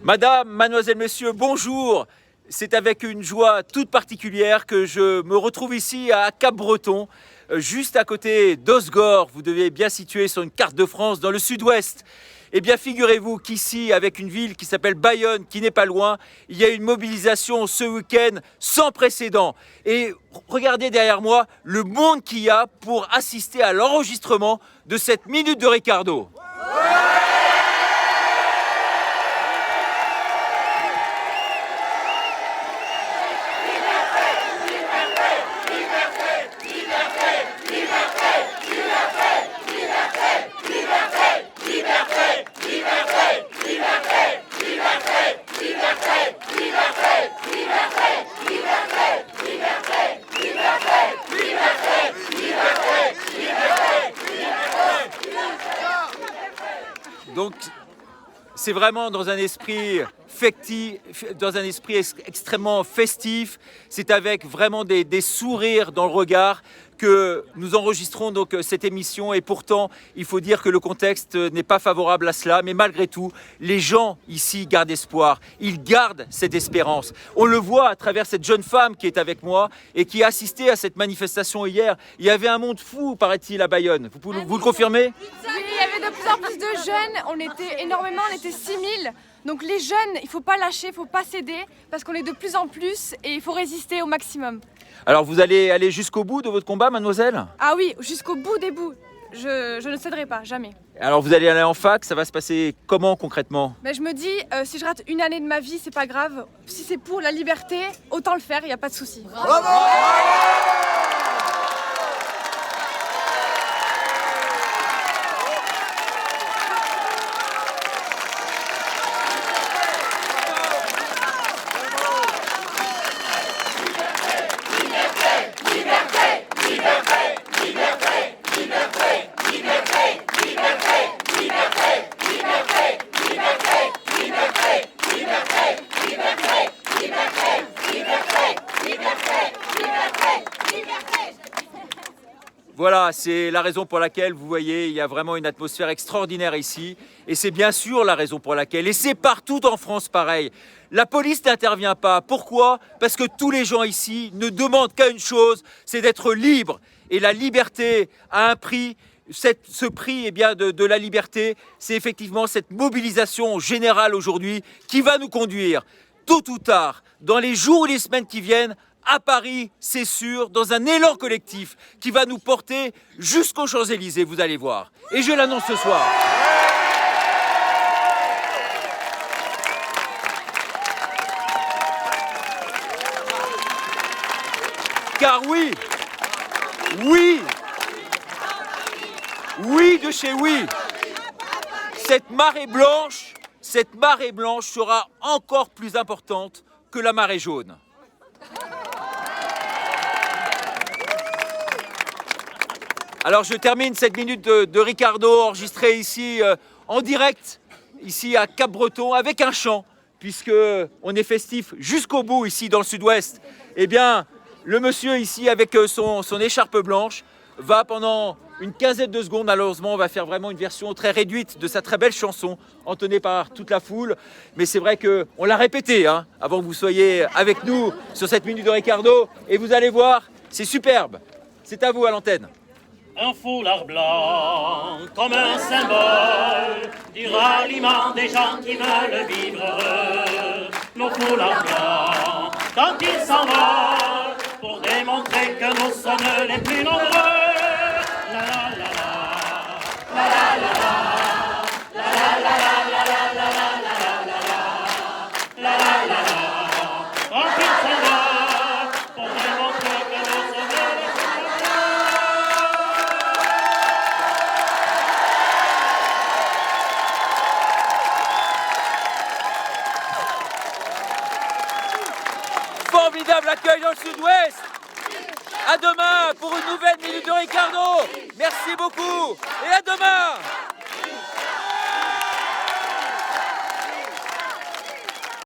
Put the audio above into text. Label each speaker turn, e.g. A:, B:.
A: Madame, mademoiselle, monsieur, bonjour. C'est avec une joie toute particulière que je me retrouve ici à Cap-Breton, juste à côté d'Osgore. Vous devez bien situer sur une carte de France dans le sud-ouest. Eh bien, figurez-vous qu'ici, avec une ville qui s'appelle Bayonne, qui n'est pas loin, il y a une mobilisation ce week-end sans précédent. Et regardez derrière moi le monde qu'il y a pour assister à l'enregistrement de cette Minute de Ricardo. Donc, c'est vraiment dans un esprit extrêmement festif. C'est avec vraiment des sourires dans le regard que nous enregistrons donc cette émission. Et pourtant, il faut dire que le contexte n'est pas favorable à cela. Mais malgré tout, les gens ici gardent espoir. Ils gardent cette espérance. On le voit à travers cette jeune femme qui est avec moi et qui a assisté à cette manifestation hier. Il y avait un monde fou, paraît-il, à Bayonne. Vous le confirmez ?
B: Oui, il y avait de plus en plus de jeunes, on était énormément, on était 6000. Donc les jeunes, il ne faut pas lâcher, il ne faut pas céder, parce qu'on est de plus en plus et il faut résister au maximum.
A: Alors vous allez aller jusqu'au bout de votre combat, mademoiselle ?
B: Ah oui, jusqu'au bout des bouts. Je ne céderai pas, jamais.
A: Alors vous allez aller en fac, ça va se passer comment concrètement ?
B: Mais je me dis, si je rate une année de ma vie, c'est pas grave. Si c'est pour la liberté, autant le faire, il n'y a pas de souci.
C: Bravo !
A: Voilà, c'est la raison pour laquelle, vous voyez, il y a vraiment une atmosphère extraordinaire ici. Et c'est bien sûr la raison pour laquelle, et c'est partout en France pareil, la police n'intervient pas. Pourquoi ? Parce que tous les gens ici ne demandent qu'à une chose, c'est d'être libres. Et la liberté a un prix. Ce prix eh bien, de la liberté, c'est effectivement cette mobilisation générale aujourd'hui qui va nous conduire, tôt ou tard, dans les jours ou les semaines qui viennent, à Paris, c'est sûr, dans un élan collectif qui va nous porter jusqu'aux Champs-Élysées, vous allez voir. Et je l'annonce ce soir. Car oui, de chez oui, cette marée blanche sera encore plus importante que la marée jaune. Alors je termine cette minute de Ricardo enregistrée ici en direct, ici à Cap-Breton, avec un chant, puisque on est festif jusqu'au bout ici dans le sud-ouest. Eh bien, le monsieur ici avec son écharpe blanche va pendant une quinzaine de secondes, malheureusement, on va faire vraiment une version très réduite de sa très belle chanson, entonnée par toute la foule. Mais c'est vrai qu'on l'a répété avant que vous soyez avec nous sur cette minute de Ricardo. Et vous allez voir, c'est superbe. C'est à vous à l'antenne.
D: Un foulard blanc, comme un symbole du ralliement des gens qui veulent vivre heureux. Nos foulards blancs, quand ils s'envolent, pour démontrer que nous sommes les plus nombreux. La la la la, la la la la, la la la la la la la la la la la la la. Quand ils s'envolent, pour démontrer que nous sommes les plus nombreux.
A: Formidable accueil dans le sud-ouest. À demain pour une nouvelle Minute de Ricardo. Merci beaucoup et à demain.